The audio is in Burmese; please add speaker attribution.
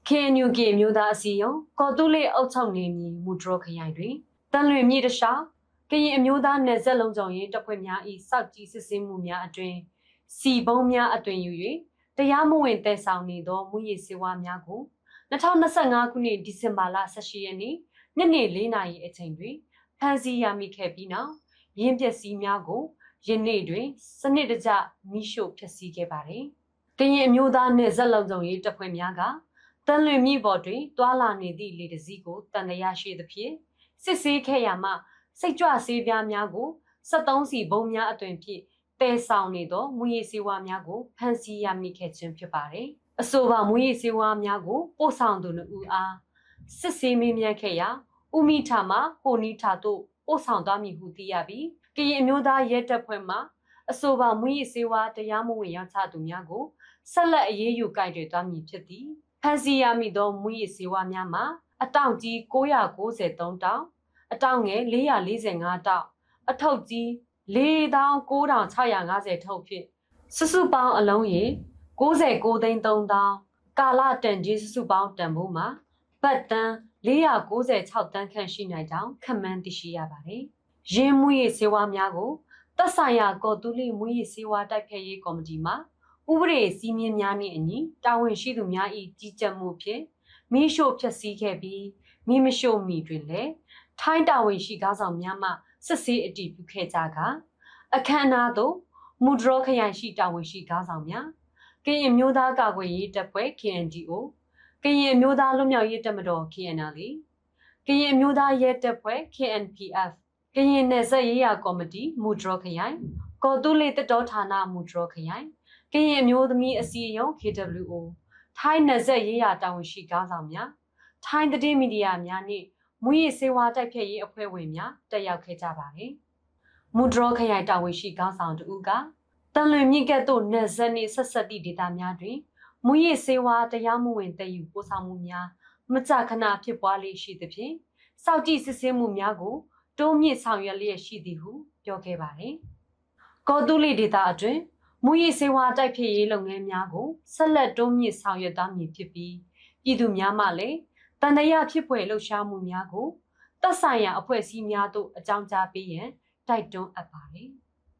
Speaker 1: KNUK မြို့သားအစည်းအရုံးကော်တူးလေးအုပ်ချုပ်နေမည်မူဒရောခရိုင်တွင်တန်လွင်မြစ်တခြားကရင်အမျိုးသားနယ်စပ်လုံးဆောင်ရေးတပ်ဖွဲ့များ၏စောက်ကြီးစစ်ဆေးမှုများအတွင်စီပုံးများအတွင်ယူ၍တရားမဝင်တည်ဆောင်နေသောမူရည်စေဝါများကို2025ခုနှစ်ဒီဇင်ဘာလ18ရက်နေ့ညနေ4နာရီအချိန်တွင်ဖမ်းဆီးရမိခဲ့ပြီးနောက်ရင်းပစ္စည်းများကိုယနေ့တွင်စနစ်တကျမိရှို့ဖျက်ဆီးခဲ့ပါသည်။ကရင်အမျိုးသားနယ်စပ်လုံးဆောင်ရေးတပ်ဖွဲ့များကတန်လွင်မြစ်ပေါ်တွင်တွာလာနေသည့်လေတစည်းကိုတန်တရားရှိသဖြင့်စစ်ဆေးခဲ့ရမှစိတ်ကြွဆေးပြားများကို73စီဘုံများအတွင်ဖြင့်တည်ဆောင်နေသောမူရည်စေဝါများကိုဖမ်းဆီးရမိခဲ့ခြင်းဖြစ်ပါတယ်။အဆိုပါမူရည်စေဝါများကိုပို့ဆောင်သူ2ဦးအားစစ်ဆေးမေးမြန်းခဲ့ရာဦးမိထာမှဟိုနီထာတို့ပို့ဆောင်သွားမည်ဟုသိရပြီးကရင်အမျိုးသားရဲတပ်ဖွဲ့မှအဆိုပါမူရည်စေဝါတရားမဝင်ရောက်ချသူများကိုဆက်လက်အရေးယူကိုင်တွယ်သွားမည်ဖြစ်သည်။ဖမ်းဆီးရမိသောမူရည်စေဝါများမှာအတောင်ကြီး993တောင်အတောင်ငယ်445တောင်အထုပ်ကြီး49,650ထုတ်ဖြင့်စုစုပေါင်းအလုံးရေ69သိန်း3တောင်ကာလတန်ကြီးစုစုပေါင်းတန်ဖိုးမှာဘတ်တန်496တန်းခန့်ရှိနိုင်ကြောင်းခန့်မှန်းသိရှိရပါတယ်။ရင်းမူရည်စေဝါများကိုသက်ဆိုင်ရာကော်တူးလေးမူရည်စေဝါတိုက်ဖျက်ရေးကော်မတီမှဥပဒေစည်းမျဉ်းများနှင့်အညီတာဝန်ရှိသူများ၏ကြီးကြပ်မှုဖြင့်မိရှို့ဖျက်ဆီးခဲ့ပြီးမိမရှို့မိတွင်လည်းထိုင်းတာဝန်ရှိကားဆောင်များမှစစ်ဆေးအတည်ပြုခဲ့ကြကအခမ်းအနားသို့မူဒရောခရိုင်ရှိတာဝန်ရှိကားဆောင်များကရင်မျိုးသားကာကွယ်ရေးတပ်ဖွဲ့ KNDO ကရင်မျိုးသားလွတ်မြောက်ရေးတပ်မတော် KNL ကရင်မျိုးသားရဲတပ်ဖွဲ့ KNPF ကရင်နယ်စပ်ရေးရာကော်မတီမူဒရောခရိုင်ကော်တူးလေးတတော်ဌာနမူဒရောခရိုင်ကရင်အမျိုးသမီးအစည်းအရုံး KWO ထိုင်းနယ်စပ်ရေးရာတာဝန်ရှိကားဆောင်များထိုင်းသတင်းမီဒီယာများနှင့်မူရည်စေဝါတိုက်ဖျက်ရေးအဖွဲ့ဝင်များတက်ရောက်ခဲ့ကြပါတယ်။မူဒရောခရိုင်တာဝန်ရှိကားဆောင်တို့ကတန်လွင်မြစ်ကဲ့သို့နယ်စပ်နှင့်ဆက်ဆက်သည့်ဒေသများတွင်မူရည်စေဝါတရားမဝင်တည်ယူပို့ဆောင်မှုများမကြာခဏဖြစ်ပွားလေရှိသဖြင့်စောက်ကြည့်စစ်ဆေးမှုများကိုတိုးမြင့်ဆောင်ရွက်လျက်ရှိသည်ဟုပြောခဲ့ပါတယ်။ကော်တူးလီဒေသအတွင်းမူရည်စေဝါတိုက်ဖျက်ရေးလုပ်ငန်းများကိုဆက်လက်တိုးမြင့်ဆောင်ရွက်သွားမည်ဖြစ်ပြီးပြည်သူများမှလည်းတန်တရားဖြစ်ဖွယ်လှုပ်ရှားမှုများကိုသက်ဆိုင်ရာအဖွဲ့အစည်းများသို့အကြောင်းကြားပေးရန်တိုက်တွန်းအပ်ပါတယ်။